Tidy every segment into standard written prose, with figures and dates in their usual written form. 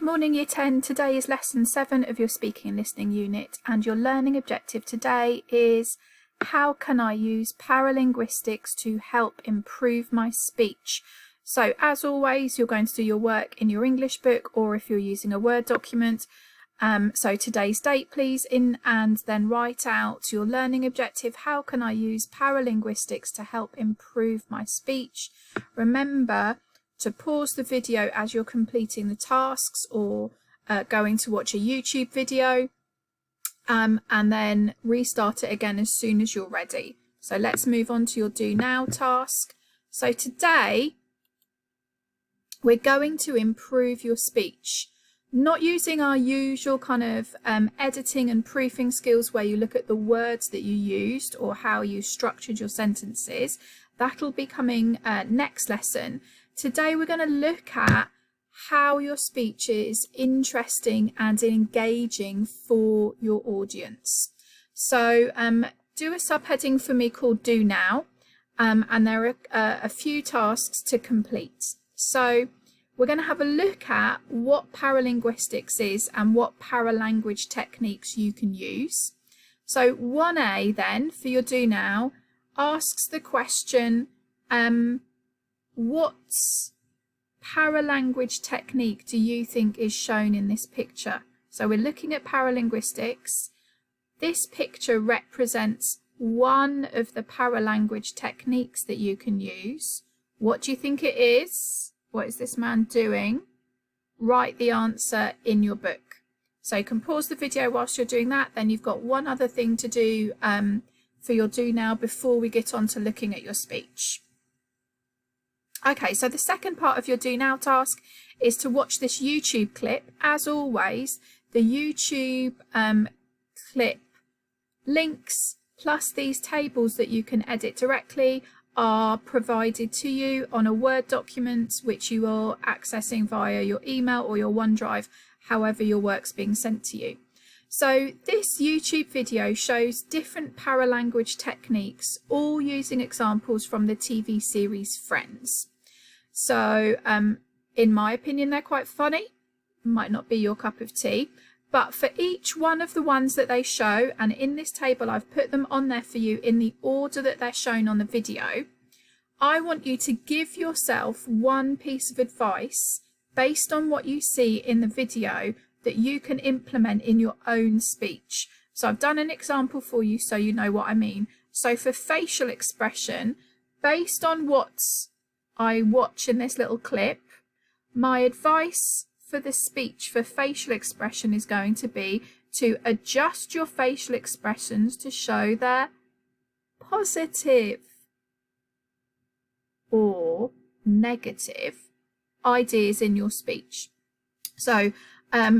Morning Year 10, today is lesson 7 of your speaking and listening unit, and your learning objective today is how can I use paralinguistics to help improve my speech? So as always, you're going to do your work in your English book, or if you're using a Word document. So today's date please, and then write out your learning objective. How can I use paralinguistics to help improve my speech? Remember to pause the video as you're completing the tasks, or going to watch a YouTube video, and then restart it again as soon as you're ready. So let's move on to your do now task. So today we're going to improve your speech, not using our usual kind of editing and proofing skills where you look at the words that you used or how you structured your sentences. That'll be coming next lesson. Today we're going to look at how your speech is interesting and engaging for your audience. So do a subheading for me called Do Now, and there are a few tasks to complete. So we're going to have a look at what paralinguistics is and what paralanguage techniques you can use. So 1A then for your Do Now asks the question, what paralanguage technique do you think is shown in this picture? So we're looking at paralinguistics. This picture represents one of the paralanguage techniques that you can use. What do you think it is? What is this man doing? Write the answer in your book. So you can pause the video whilst you're doing that. Then you've got one other thing to do for your Do Now before we get on to looking at your speech. Okay, so the second part of your Do Now task is to watch this YouTube clip. As always, the YouTube clip links plus these tables that you can edit directly are provided to you on a Word document, which you are accessing via your email or your OneDrive, however your work's being sent to you. So this YouTube video shows different paralanguage techniques, all using examples from the TV series Friends. So in my opinion, they're quite funny. Might not be your cup of tea, but for each one of the ones that they show, and in this table I've put them on there for you in the order that they're shown on the video, I want you to give yourself one piece of advice based on what you see in the video that you can implement in your own speech. So I've done an example for you so you know what I mean. So for facial expression, based on what I watch in this little clip, my advice for the speech for facial expression is going to be to adjust your facial expressions to show their positive or negative ideas in your speech. So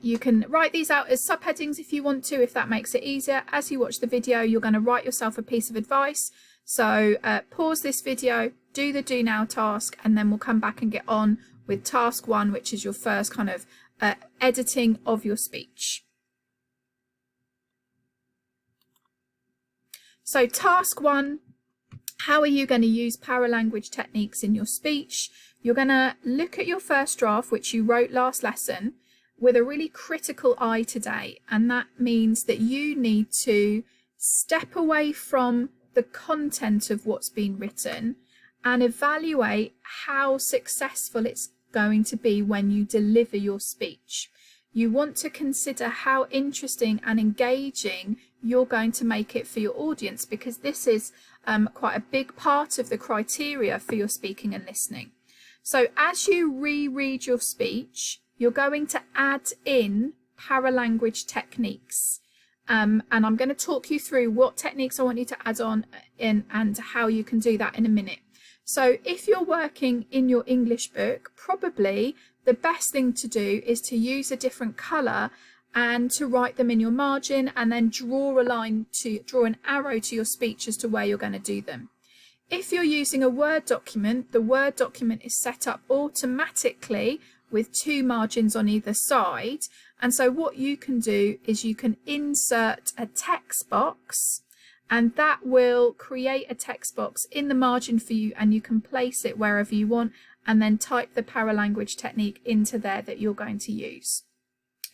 you can write these out as subheadings if you want to, if that makes it easier. As you watch the video, you're going to write yourself a piece of advice. So pause this video, do the Do Now task, and then we'll come back and get on with task 1, which is your first kind of editing of your speech. So task 1, how are you going to use paralanguage techniques in your speech? You're going to look at your first draft, which you wrote last lesson, with a really critical eye today, and that means that you need to step away from the content of what's been written and evaluate how successful it's going to be when you deliver your speech. You want to consider how interesting and engaging you're going to make it for your audience, because this is quite a big part of the criteria for your speaking and listening. So as you reread your speech, you're going to add in paralanguage techniques. And I'm going to talk you through what techniques I want you to add on in and how you can do that in a minute. So if you're working in your English book, probably the best thing to do is to use a different colour and to write them in your margin, and then draw an arrow to your speech as to where you're going to do them. If you're using a Word document, the Word document is set up automatically with 2 margins on either side. And so what you can do is you can insert a text box, and that will create a text box in the margin for you, and you can place it wherever you want and then type the paralanguage technique into there that you're going to use.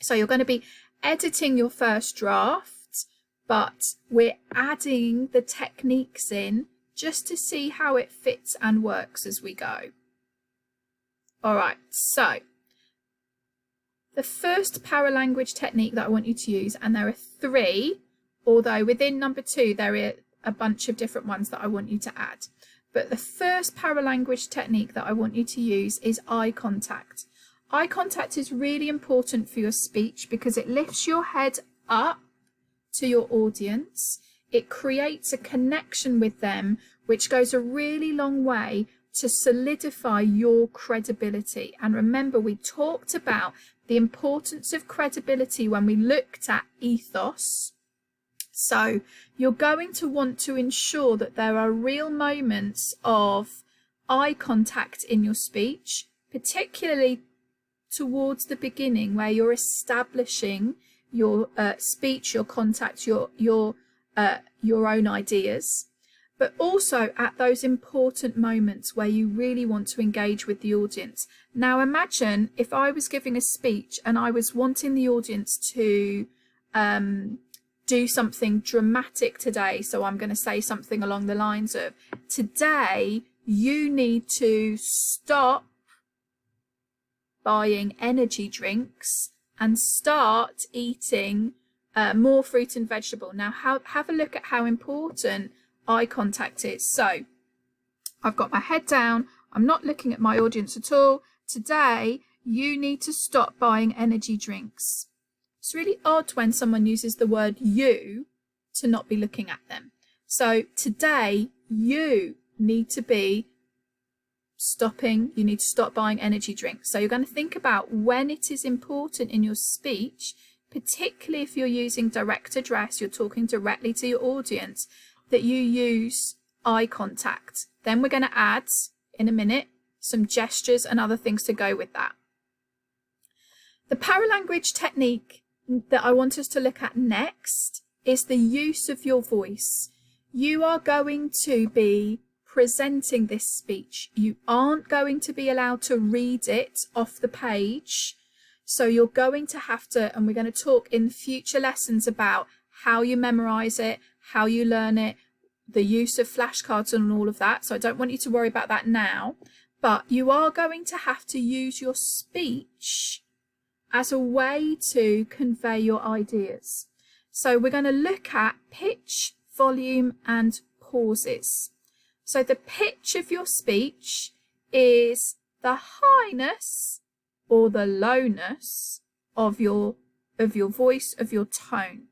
So you're going to be editing your first draft, but we're adding the techniques in just to see how it fits and works as we go. All right, so the first paralanguage technique that I want you to use, and there are 3, although within number 2 there are a bunch of different ones that I want you to add. But the first paralanguage technique that I want you to use is eye contact. Eye contact is really important for your speech because it lifts your head up to your audience. It creates a connection with them, which goes a really long way to solidify your credibility. And remember, we talked about the importance of credibility when we looked at ethos. So you're going to want to ensure that there are real moments of eye contact in your speech, particularly towards the beginning where you're establishing your speech, your contact, your own ideas, but also at those important moments where you really want to engage with the audience. Now imagine if I was giving a speech and I was wanting the audience to do something dramatic today. So I'm going to say something along the lines of, today you need to stop buying energy drinks and start eating more fruit and vegetable. Now have a look at how important eye contact is. So I've got my head down, I'm not looking at my audience at all. Today you need to stop buying energy drinks. It's really odd when someone uses the word you to not be looking at them. So today you need to be stopping, you need to stop buying energy drinks. So you're going to think about when it is important in your speech, particularly if you're using direct address, you're talking directly to your audience, that you use eye contact. Then we're going to add, in a minute, some gestures and other things to go with that. The paralanguage technique that I want us to look at next is the use of your voice. You are going to be presenting this speech. You aren't going to be allowed to read it off the page. So you're going to have to, and we're going to talk in future lessons about how you memorize it, how you learn it, the use of flashcards and all of that. So I don't want you to worry about that now, but you are going to have to use your speech as a way to convey your ideas. So we're going to look at pitch, volume, and pauses. So the pitch of your speech is the highness or the lowness of your voice, of your tone.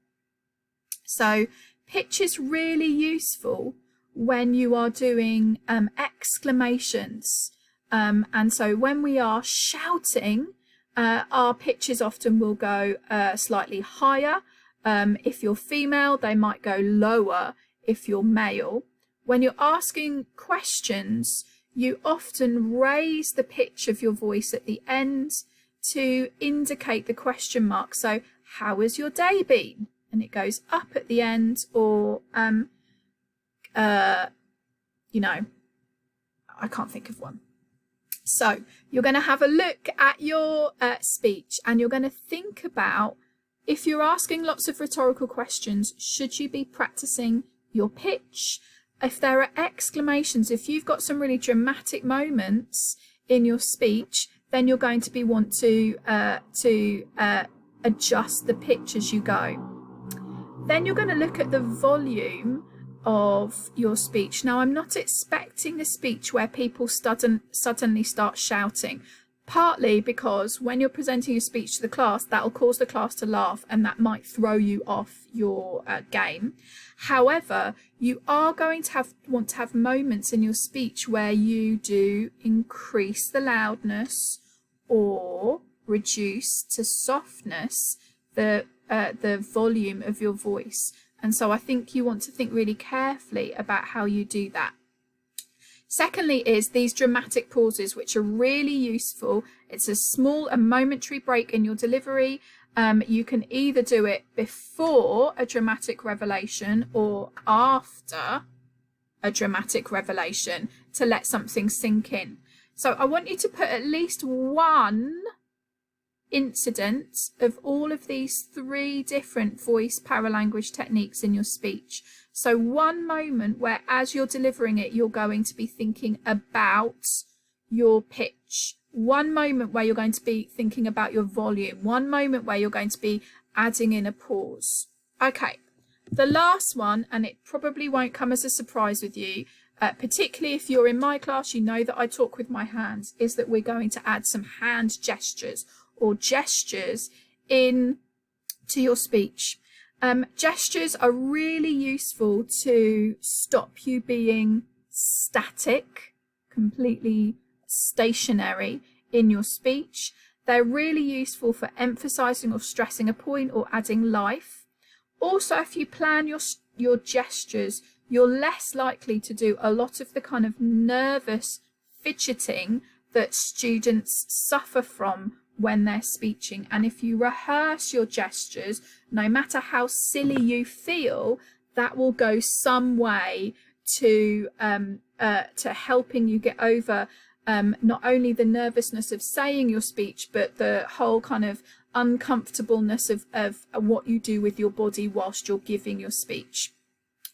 So pitch is really useful when you are doing exclamations. And so when we are shouting, our pitches often will go slightly higher. If you're female, they might go lower if you're male. When you're asking questions, you often raise the pitch of your voice at the end to indicate the question mark. So, how has your day been? And it goes up at the end, or, you know, I can't think of one. So you're going to have a look at your speech, and you're going to think about, if you're asking lots of rhetorical questions, should you be practicing your pitch? If there are exclamations, if you've got some really dramatic moments in your speech, then you're going to be want to adjust the pitch as you go. Then you're going to look at the volume of your speech. Now, I'm not expecting a speech where people suddenly start shouting, partly because when you're presenting a speech to the class, that will cause the class to laugh and that might throw you off your game. However, you are going to want to have moments in your speech where you do increase the loudness or reduce to softness the volume of your voice. And so I think you want to think really carefully about how you do that. Secondly is these dramatic pauses, which are really useful. It's a momentary break in your delivery. You can either do it before a dramatic revelation or after a dramatic revelation to let something sink in. So I want you to put at least one incident of all of these 3 different voice paralanguage techniques in your speech. So one moment where as you're delivering it, you're going to be thinking about your pitch. One moment where you're going to be thinking about your volume. One moment where you're going to be adding in a pause. Okay, the last one, and it probably won't come as a surprise with you, particularly if you're in my class, you know that I talk with my hands, is that we're going to add some hand gestures or gestures in to your speech. Gestures are really useful to stop you being static, completely stationary in your speech. They're really useful for emphasizing or stressing a point or adding life. Also, if you plan your gestures, you're less likely to do a lot of the kind of nervous fidgeting that students suffer from when they're speaking. And if you rehearse your gestures, no matter how silly you feel, that will go some way to helping you get over not only the nervousness of saying your speech, but the whole kind of uncomfortableness of what you do with your body whilst you're giving your speech.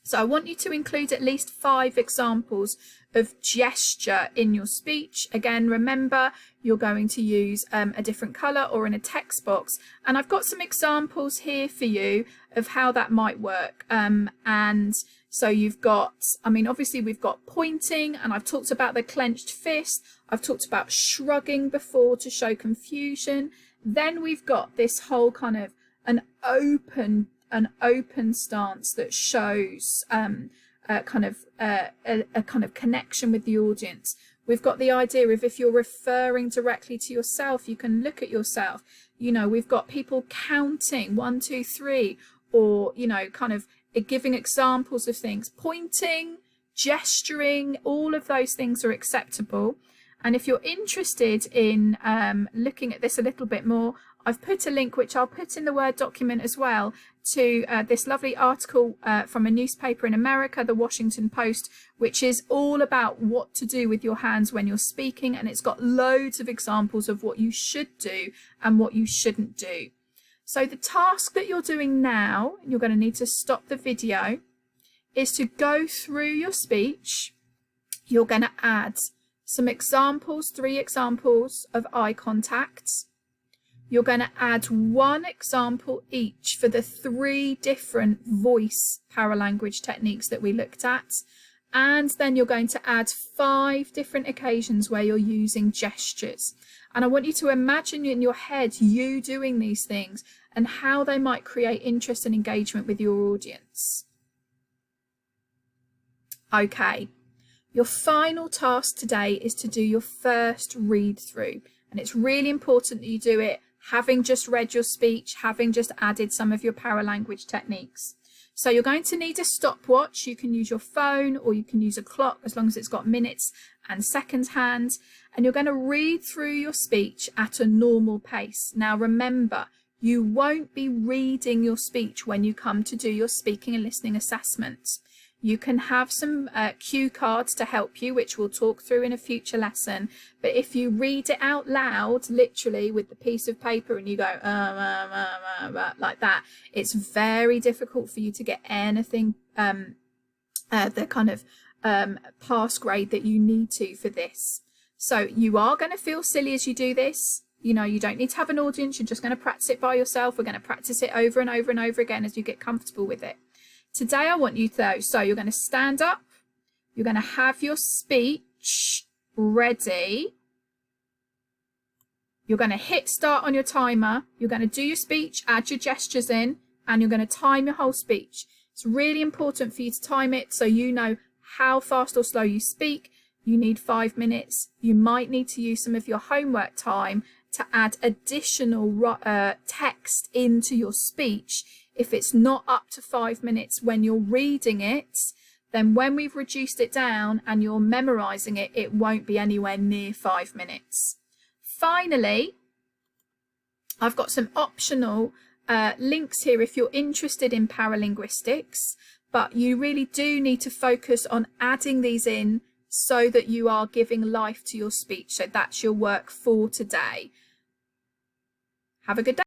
So I want you to include at least 5 examples of gesture in your speech. Again, remember, you're going to use a different colour or in a text box. And I've got some examples here for you of how that might work. And so you've got, I mean, obviously we've got pointing, and I've talked about the clenched fist. I've talked about shrugging before to show confusion. Then we've got this whole kind of an open stance that shows a kind of connection with the audience. We've got the idea of if you're referring directly to yourself, you can look at yourself. You know, we've got people counting 1, 2, 3, or, you know, kind of giving examples of things, pointing, gesturing, all of those things are acceptable. And if you're interested in looking at this a little bit more, I've put a link, which I'll put in the Word document as well, to this lovely article from a newspaper in America, the Washington Post, which is all about what to do with your hands when you're speaking. And it's got loads of examples of what you should do and what you shouldn't do. So the task that you're doing now, you're going to need to stop the video, is to go through your speech. You're going to add some examples, 3 examples of eye contact. You're going to add 1 example each for the 3 different voice paralanguage techniques that we looked at. And then you're going to add 5 different occasions where you're using gestures. And I want you to imagine in your head you doing these things and how they might create interest and engagement with your audience. Okay. Your final task today is to do your first read through. And it's really important that you do it having just read your speech, having just added some of your paralanguage techniques. So you're going to need a stopwatch. You can use your phone or you can use a clock as long as it's got minutes and seconds hand. And you're going to read through your speech at a normal pace. Now remember, you won't be reading your speech when you come to do your speaking and listening assessment. You can have some cue cards to help you, which we'll talk through in a future lesson. But if you read it out loud, literally with the piece of paper, and you go like that, it's very difficult for you to get anything, the kind of pass grade that you need to for this. So you are going to feel silly as you do this. You know, you don't need to have an audience. You're just going to practice it by yourself. We're going to practice it over and over and over again as you get comfortable with it. Today, I want you to, so you're going to stand up, you're going to have your speech ready, you're going to hit start on your timer, you're going to do your speech, add your gestures in, and you're going to time your whole speech. It's really important for you to time it so you know how fast or slow you speak. You need 5 minutes. You might need to use some of your homework time to add additional text into your speech. If it's not up to 5 minutes when you're reading it, then when we've reduced it down and you're memorizing it, it won't be anywhere near 5 minutes. Finally, I've got some optional links here if you're interested in paralinguistics, but you really do need to focus on adding these in so that you are giving life to your speech. So that's your work for today. Have a good day.